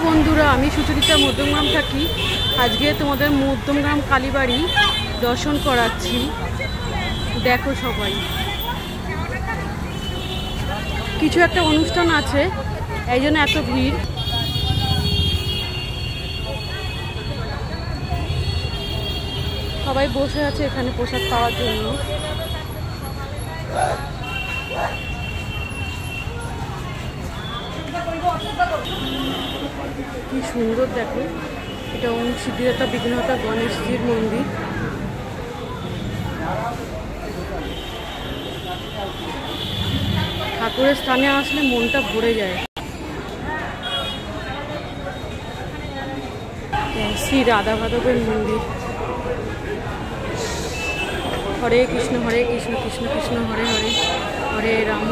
বন্ধুরা, আমি সুচরিতা মধ্যমগ্রাম থাকি। আজকে তোমাদের মধ্যমগ্রাম কালীবাড়ি দর্শন করাচ্ছি। দেখো সবাই, কিছু একটা অনুষ্ঠান আছে, এই জন্য এত ভিড়। সবাই বসে আছে এখানে প্রসাদ পাওয়ার জন্য। কি সুন্দর দেখো, এটা ওম সিদ্ধিদাতা বিঘ্নহর্তা গণেশজির মন্দির। ঠাকুরের স্থানে আসলে মনটা ভরে যায়। শ্রী রাধা মাধবের মন্দির। হরে কৃষ্ণ কৃষ্ণ কৃষ্ণ হরে হরে, হরে রাম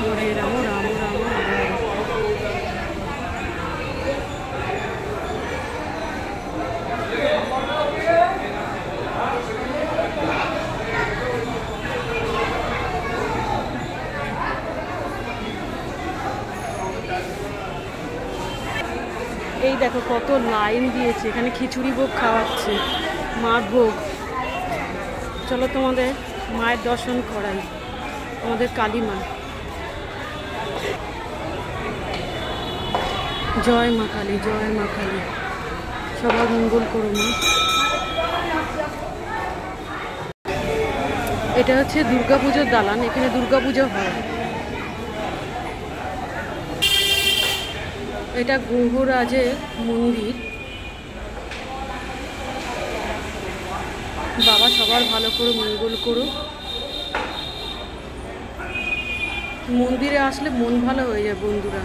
রাম রাম হরে হরে। এই দেখো কত লাইন দিয়েছে, এখানে খিচুড়ি ভোগ খাওয়াচ্ছে, মার ভোগ। চলো তোমাদের মায়ের দর্শন করাই, আমাদের কালী মা। জয় মা কালী, জয় মা কালী, সবার মঙ্গল করো মা। এটা হচ্ছে দুর্গাপুজোর দালান, এখানে দুর্গাপুজো হয়। এটা গ্রহরাজের মন্দির। বাবা সবার ভালো করে মঙ্গল করো। মন্দিরে আসলে মন ভালো হয়ে যায় বন্ধুরা।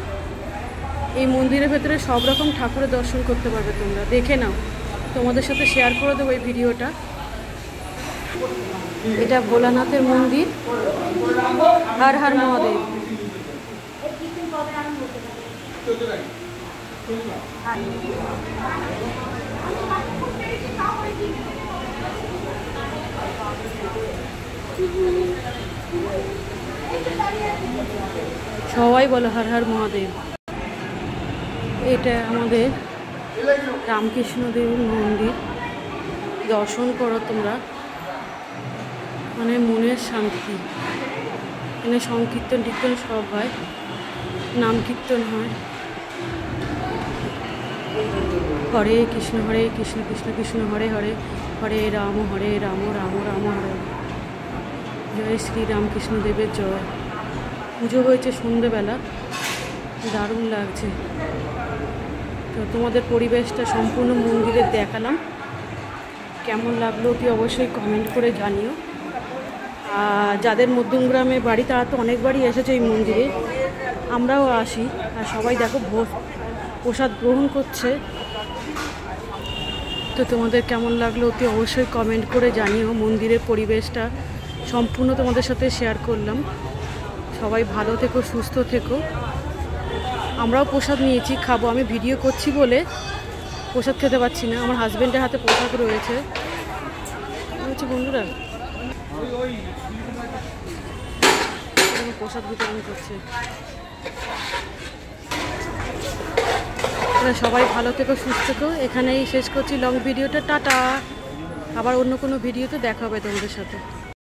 এই মন্দিরের ভেতরে সব রকম ঠাকুরের দর্শন করতে পারবে তোমরা। দেখে নাও, তোমাদের সাথে শেয়ার করে দেবো এই ভিডিওটা। এটা ভোলানাথের মন্দির। হর হর মহাদেব। সবাই বলো হর হর মহাদেব। এটা আমাদের রামকৃষ্ণদেবের মন্দির। দর্শন করো তোমরা, মানে মনের শান্তি। এখানে সংকীর্তন টীর্তন সব হয়, নাম কীর্তন হয়। হরে কৃষ্ণ কৃষ্ণ কৃষ্ণ হরে হরে, হরে রাম রাম রাম হরে। জয় শ্রী রামকৃষ্ণদেবের জয়। পুজো হয়েছে সন্ধেবেলা, দারুণ লাগছে। তো তোমাদের পরিবেশটা সম্পূর্ণ মন্দিরে দেখালাম। কেমন লাগলো অতি অবশ্যই কমেন্ট করে জানিও। আর যাদের মধ্যমগ্রামে বাড়ি তারা তো অনেকবারই এসেছে এই মন্দিরে, আমরাও আসি। আর সবাই দেখো প্রসাদ গ্রহণ করছে। তো তোমাদের কেমন লাগলো অতি অবশ্যই কমেন্ট করে জানিও। মন্দিরের পরিবেশটা সম্পূর্ণ তোমাদের সাথে শেয়ার করলাম। সবাই ভালো থেকো, সুস্থ থেকো। আমরাও প্রসাদ নিয়েছি, খাবো। আমি ভিডিও করছি বলে প্রসাদ খেতে পারছি না, আমার হাজব্যান্ডের হাতে প্রসাদ রয়েছে। হচ্ছে বন্ধুরা, প্রসাদ বিতরণ করছে। সবাই ভালো থেকো, সুস্থ থেকো। এখানেই শেষ করছি লং ভিডিওটা। টাটা। আবার অন্য কোনো ভিডিওতে দেখা হবে তোমাদের সাথে।